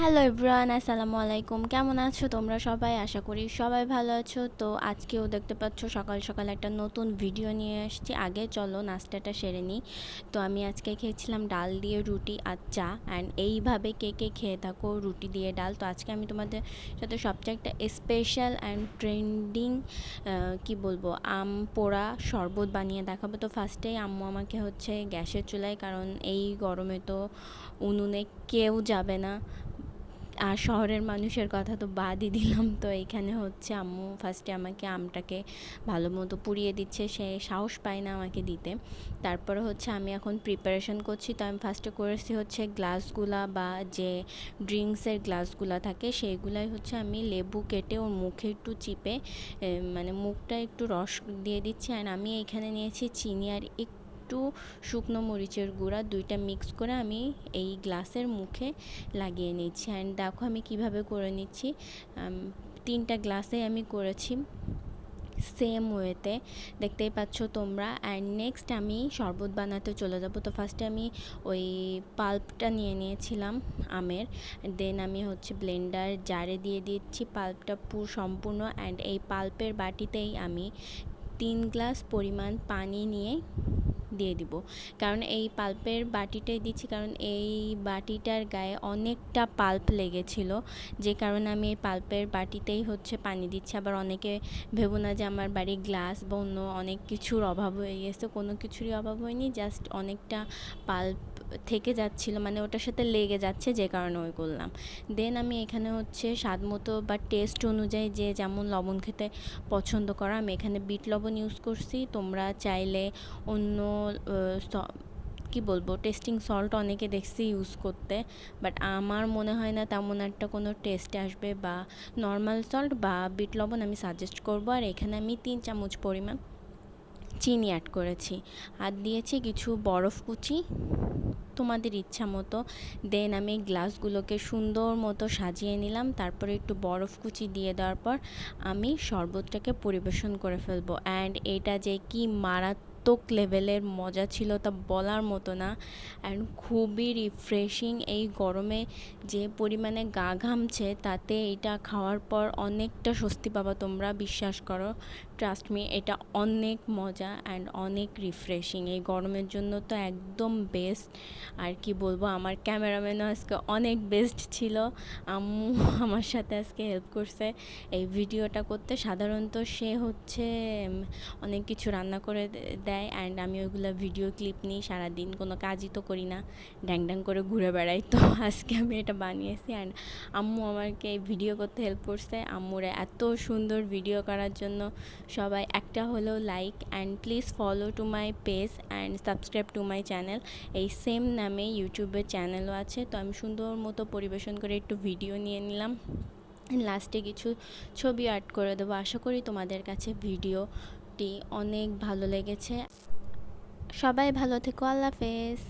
Hello everyone, আসসালামু আলাইকুম। কেমন আছো তোমরা সবাই? আশা করি সবাই ভালো আছো। তো আজকেও দেখতে পাচ্ছ সকাল সকাল একটা নতুন ভিডিও নিয়ে আসছি। আগে চলো নাস্তাটা সেরে নিই। তো আমি আজকে খেয়েছিলাম ডাল দিয়ে রুটি আর চা। অ্যান্ড এইভাবে কে কে খেয়ে থাকো রুটি দিয়ে ডাল? তো আজকে আমি তোমাদের সাথে সবচেয়ে একটা স্পেশাল অ্যান্ড ট্রেন্ডিং কি বলবো আম পোড়া শরবত বানিয়ে দেখাবো। তো ফার্স্টেই আম্মু আমাকে হচ্ছে গ্যাসের চুলায়, কারণ এই গরমে তো উনুনে কেউ যাবে না, আর শহরের মানুষের কথা তো বাদই দিলাম। তো এইখানে হচ্ছে আম্মু ফার্স্টে আমাকে আমটাকে ভালো মতো পুড়িয়ে দিচ্ছে, সে সাহস পায় না আমাকে দিতে। তারপরে হচ্ছে আমি এখন প্রিপারেশন করছি। তো আমি ফার্স্টে করেছি হচ্ছে গ্লাসগুলা বা যে ড্রিঙ্কসের গ্লাসগুলা থাকে সেইগুলাই হচ্ছে আমি লেবু কেটে ওর মুখে একটু চিপে মানে মুখটা একটু রস দিয়ে দিচ্ছি। আর আমি এইখানে নিয়েছি চিনি আর একটু শুকনো মরিচের গুঁড়া, দুইটা মিক্স করে আমি এই গ্লাসের মুখে লাগিয়ে নিচ্ছি। অ্যান্ড দেখো আমি কিভাবে করে নিচ্ছি। তিনটা গ্লাসে আমি করেছি সেম ওয়েতে, দেখতেই পাচ্ছ তোমরা। অ্যান্ড নেক্সট আমি শরবত বানাতে চলে যাব। তো ফার্স্টে আমি ওই পাল্পটা নিয়ে নিয়েছিলাম আমের, দেন আমি হচ্ছে ব্লেন্ডার জারে দিয়ে দিচ্ছি পাল্পটা সম্পূর্ণ। অ্যান্ড এই পাল্পের বাটিতেই আমি 3 গ্লাস পরিমাণ পানি নিয়ে দিয়ে দিব, কারণ এই পাল্পের বাটিটাই দিচ্ছি কারণ এই বাটিটার গায়ে অনেকটা পাল্প লেগেছিল, যে কারণে আমি এই পাল্পের বাটিতেই হচ্ছে পানি দিচ্ছি। আবার অনেকে ভেবো না যে আমার বাড়ি গ্লাস বা অন্য অনেক কিছুর অভাব হয়ে গেছে, কোনো কিছুরই অভাব হয়নি, জাস্ট অনেকটা পাল্প থেকে যাচ্ছিলো, মানে ওটার সাথে লেগে যাচ্ছে, যে কারণে ওই করলাম। দেন আমি এখানে হচ্ছে স্বাদ মতো বা টেস্ট অনুযায়ী যে যেমন লবণ খেতে পছন্দ করা, আমি এখানে বিট লবণ ইউজ করছি। তোমরা চাইলে অন্য কি বলবো টেস্টিং সল্ট অনেকে দেখছি ইউজ করতে, বাট আমার মনে হয় না তেমন একটা কোনো টেস্টে আসবে, বা নর্মাল সল্ট বা বিট লবণ আমি সাজেস্ট করব। আর এখানে আমি 3 চামচ পরিমাণ চিনি অ্যাড করেছি, আর দিয়েছি কিছু বরফ কুচি তোমাদের ইচ্ছা মতো। দেন আমি গ্লাসগুলোকে সুন্দর মতো সাজিয়ে নিলাম, তারপরে একটু বরফ কুচি দিয়ে দেওয়ার পর আমি শরবতটাকে পরিবেশন করে ফেলবো। অ্যান্ড এটা যে কি মারাত্মক লেভেলের মজা ছিল তা বলার মতো না। অ্যান্ড খুবই রিফ্রেশিং, এই গরমে যে পরিমাণে গা ঘামছে তাতে এটা খাওয়ার পর অনেকটা স্বস্তি পাবা তোমরা, বিশ্বাস করো, ট্রাস্ট মি, এটা অনেক মজা অ্যান্ড অনেক রিফ্রেশিং। এই গরমের জন্য তো একদম বেস্ট। আর কি বলবো, আমার ক্যামেরাম্যানও আজকে অনেক বেস্ট ছিল, আম্মু আমার সাথে আজকে হেল্প করছে এই ভিডিওটা করতে। সাধারণত সে হচ্ছে অনেক কিছু রান্না করে দেয়, অ্যান্ড আমি ওইগুলো ভিডিও ক্লিপ নিই, সারাদিন কোনো কাজই তো করি না, ড্যাং ড্যাং করে ঘুরে বেড়াই। তো আজকে আমি এটা বানিয়েছি, অ্যান্ড আম্মু আমাকে ভিডিও করতে হেল্প করছে। আম্মুর এত সুন্দর ভিডিও করার জন্য সবাই একটা হলেও like and please follow to my page and subscribe to my channel. এই সেম নামে ইউটিউবের চ্যানেলও আছে। তো আমি সুন্দর মতো পরিবেশন করে একটু ভিডিও নিয়ে নিলাম, লাস্টে কিছু ছবি অ্যাড করে দেবো। আশা করি তোমাদের কাছে ভিডিওটি অনেক ভালো লেগেছে। সবাই ভালো থেকো, আল্লাহ হাফেজ।